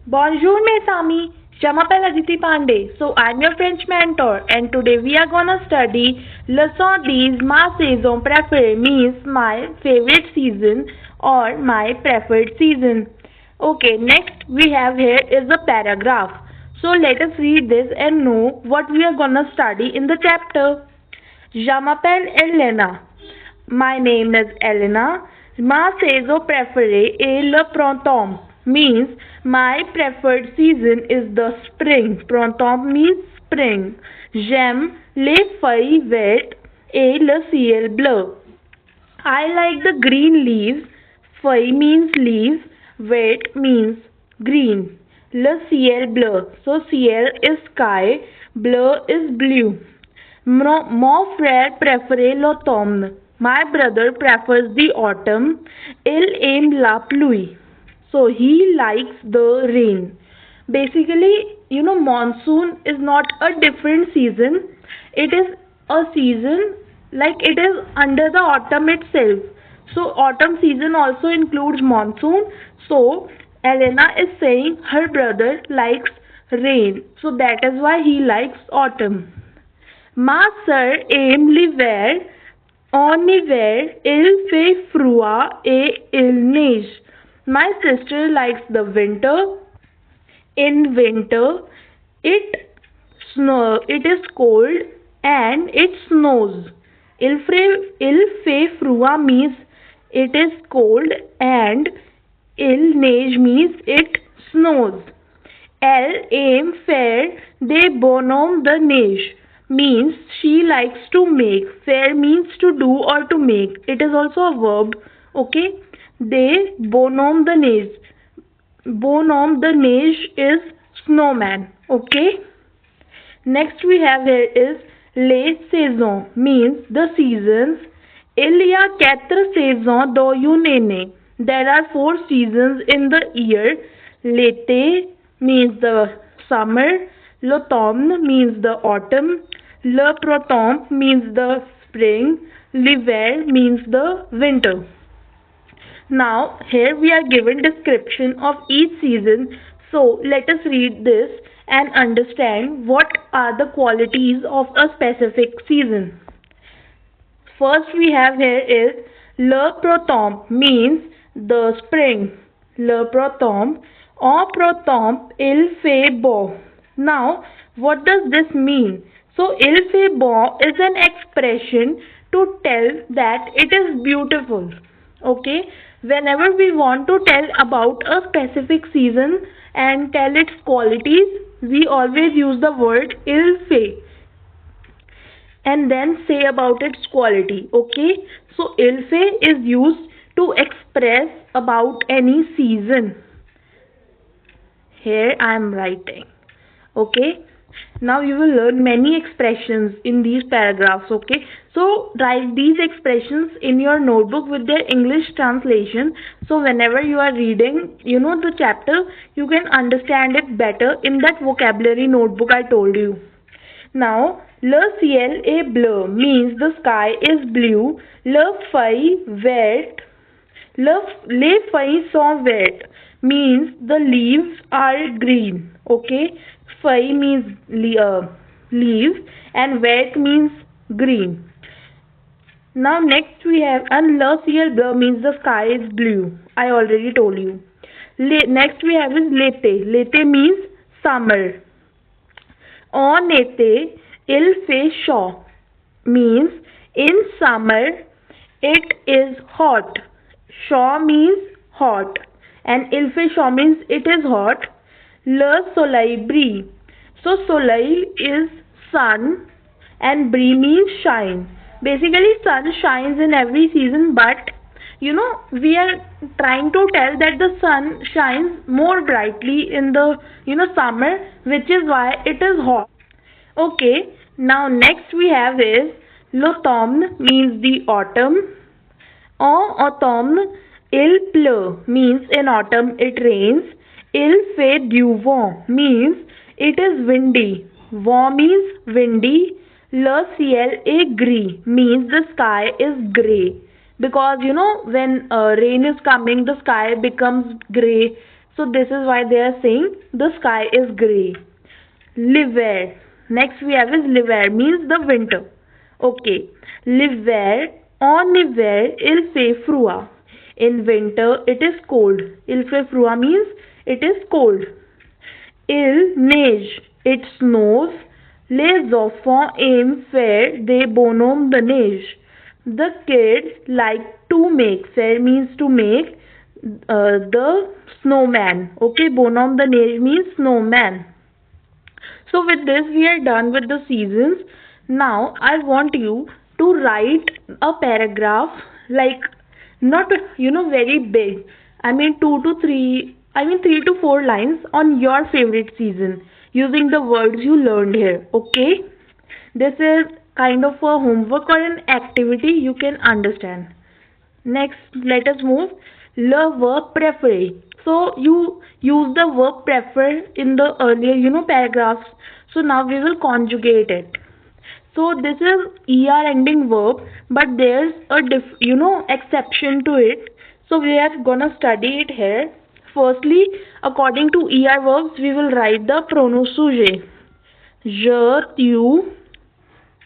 Bonjour, mes amis. Je m'appelle Aditi Pandey. So I'm your French mentor, and today we are gonna study leçon 10 ma saison préférée means my favorite season or my preferred season. Okay, next we have here is a paragraph. So let us read this and know what we are gonna study in the chapter. Je m'appelle Elena. My name is Elena. Ma saison préférée est le printemps. Means my preferred season is the spring. Printemps means spring. J'aime les feuilles vertes et le ciel bleu. I like the green leaves. Feuille means leaves. Vert means green. Le ciel bleu. So ciel is sky. Bleu is blue. Mon frère préfère l'automne. My brother prefers the autumn. Il aime la pluie. So he likes the rain. Basically, monsoon is not a different season. It is a season like it is under the autumn itself. So autumn season also includes monsoon. So Elena is saying her brother likes rain. So that is why he likes autumn. Ma sœur aime l'hiver. En hiver, il fait froid et il neige. My sister likes the winter. In winter, it is cold and it snows. Il fait froid means it is cold and il neige means it snows. Elle aime faire des bonhommes de neige means she likes to make. Faire means to do or to make. It is also a verb. Okay. Des bonhommes de neige. Bonhomme de neige is snowman. Okay. Next we have here is les saisons means the seasons. Il y a 4 saisons dans une année. There are 4 seasons in the year. L'été means the summer. L'automne means the autumn. Le printemps means the spring. L'hiver means the winter. Now here we are given description of each season. So let us read this and understand what are the qualities of a specific season. First we have here is le printemps means the spring. Le printemps. En printemps, il fait beau. Now, what does this mean? So, il fait beau is an expression to tell that it is beautiful. Okay? Whenever we want to tell about a specific season and tell its qualities, we always use the word il fait and then say about its quality. Okay? So, il fait is used to express about any season. Here I am writing. Okay. Now you will learn many expressions in these paragraphs. Okay. So write these expressions in your notebook with their English translation. So whenever you are reading, the chapter, you can understand it better in that vocabulary notebook I told you. Now, le ciel est bleu means the sky is blue. Le feuille verte, les feuilles sont vertes means the leaves are green. Okay, feuille means leaves and vert means green. Now next we have le ciel bleu means the sky is blue. I already told you. Next we have is l'été. L'été means summer. En été, il fait chaud means in summer it is hot. Chaud means hot and il fait chaud means it is hot. Le soleil brille. So soleil is sun and brille means shine. Basically sun shines in every season, but we are trying to tell that the sun shines more brightly in the summer, which is why it is hot. Okay, now next we have is l'automne means the autumn. En automne, il pleut means in autumn it rains. Il fait du vent means it is windy. Vent means windy. Le ciel est gris means the sky is grey. Because when rain is coming, the sky becomes grey. So this is why they are saying the sky is grey. L'hiver. Next we have is l'hiver, means the winter. Okay. L'hiver, en hiver, il fait froid. In winter, it is cold. Il fait froid means it is cold. Il neige, it snows. Les enfants aiment faire des bonhommes de neige. The kids like to make. Faire means to make the snowman. Okay, bonhomme de neige means snowman. So with this we are done with the seasons. Now I want you to write a paragraph, like not very big. I mean 3 to 4 lines on your favorite season using the words you learned here. Okay? This is kind of a homework or an activity you can understand. Next, let us move. Le verb préféré. So you use the verb prefer in the earlier, paragraphs. So now we will conjugate it. So this is er ending verb, but there's a exception to it. So we are gonna study it here. Firstly, according to er verbs, we will write the pronom sujet. Je, tu,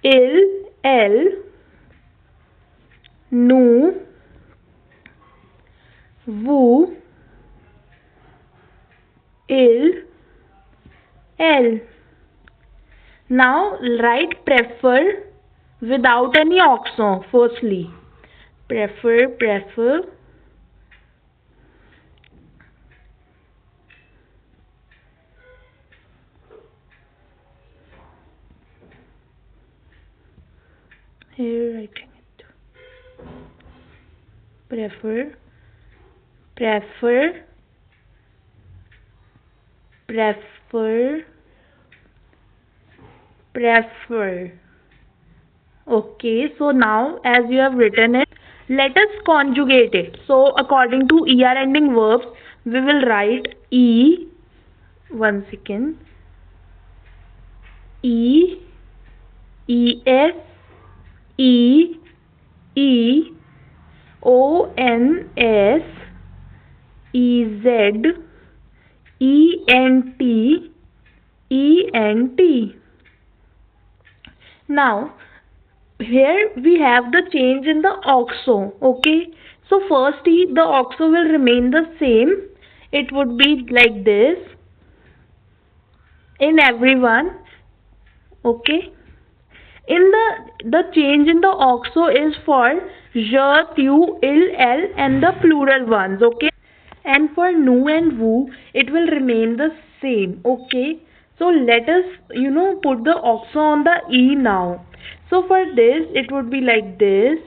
il, elle, nous, vous, il, elle. Now write prefer without any accent. Firstly, prefer. Here writing it. Prefer. Okay, so now as you have written it, let us conjugate it. So according to er ending verbs, we will write one second, es, ons, ent. Now here we have the change in the oxo. Okay, so firstly the oxo will remain the same. It would be like this in everyone. Okay, in the change in the oxo is for je, tu, il, elle and the plural ones. Okay, and for nous and vous it will remain the same. Okay, so let us put the oxo on the e now. So for this it would be like this.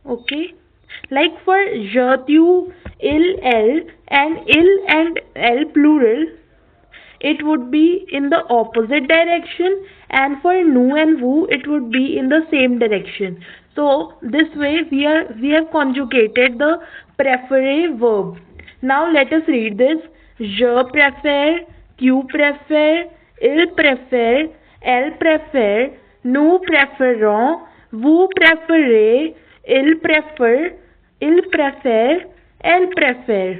Okay, like for je, tu, il, elle and elle plural, it would be in the opposite direction, and for nous and vous it would be in the same direction. So this way we have conjugated the préférer verb. Now let us read this. Je préfère, tu préfères, il préfère, elle préfère, nous préférons, vous préférez, il préfère, elle préfère.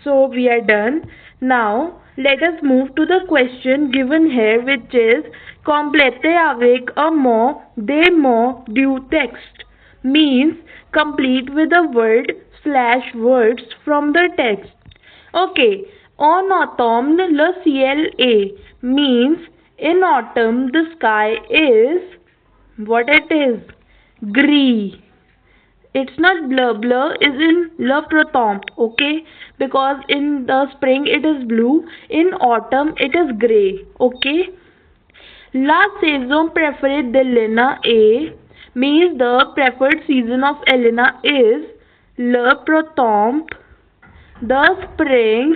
So we are done. Now let us move to the question given here, which is complétez avec un mot des mots du texte, means complete with a word / words from the text. Okay, en automne le ciel est, means in autumn the sky is what it is, gris. It's not bleu. Bleu is in le printemps, okay? Because in the spring it is blue, in autumn it is grey, okay? La saison préférée d'Elena est, means the preferred season of Elena is le printemps, the spring,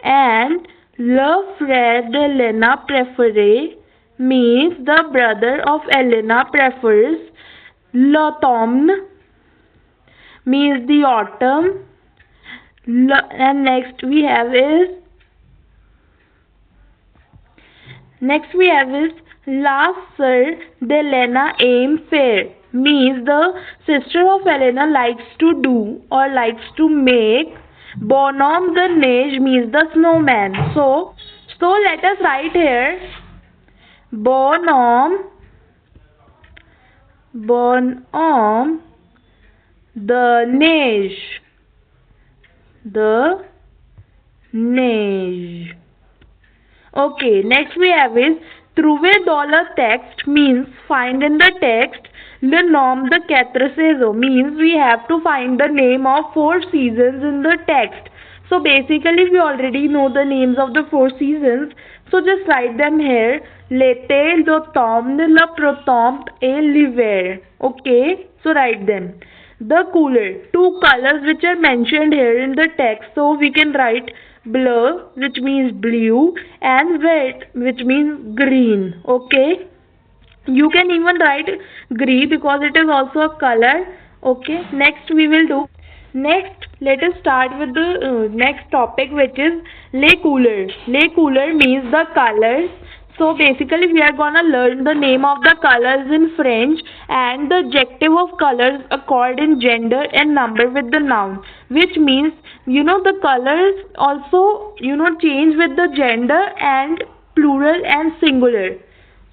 and le frère d'Elena préféré, means the brother of Elena prefers l'automne, means the autumn. And next we have is la sœur d'Elena aime faire, means the sister of Elena likes to do or likes to make Bonhomme the Neige means the snowman. So let us write here Bonhomme, Bonhomme the Neige, the Neige. Okay, next we have is trouver dans le texte means find in the text. Le nom de quatre saisons means we have to find the name of four seasons in the text. So basically we already know the names of the four seasons. So just write them here. L'été, l'automne, le printemps et l'hiver. Okay, so write them. The cooler, two colors which are mentioned here in the text. So we can write bleu, which means blue, and vert, which means green. Okay, you can even write gris because it is also a color. Okay, next we will do. Next, let us start with the next topic, which is les couleurs. Les couleurs means the colors. So basically we are gonna learn the name of the colors in French and the adjective of colors accord in gender and number with the noun, which means the colors also change with the gender and plural and singular.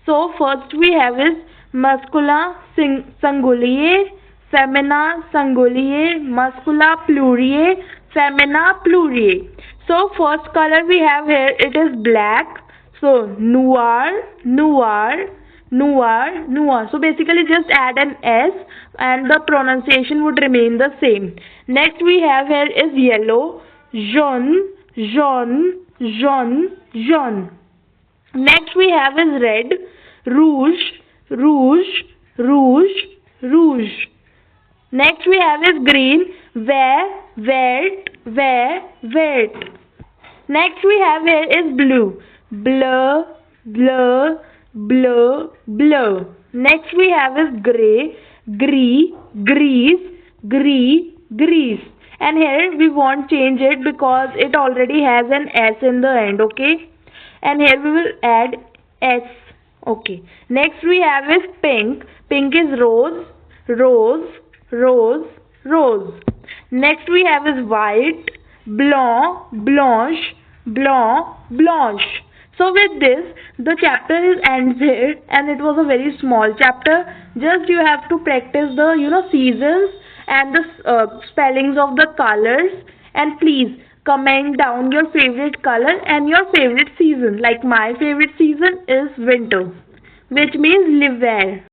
So first we have is masculin singulier, feminin singulier, masculin pluriel, feminin pluriel. So first color we have here, it is black. So noir, noir, noir, noir. So basically just add an S and the pronunciation would remain the same. Next we have here is yellow, jaune, jaune, jaune, jaune. Next we have is red, rouge, rouge, rouge, rouge. Next we have is green, vert, vert, vert, vert. Next we have here is blue, bleu, bleu, bleu, bleu. Next we have is grey, gris, gris, gris, gris. And here we won't change it because it already has an S in the end, okay? And here we will add S. Okay. Next we have is pink. Pink is rose, rose, rose, rose. Next we have is white, blanc, blanche, blanc, blanche. So with this, the chapter is ends here, and it was a very small chapter. Just you have to practice the seasons and the spellings of the colors, and please comment down your favorite color and your favorite season. Like my favorite season is winter, which means l'hiver.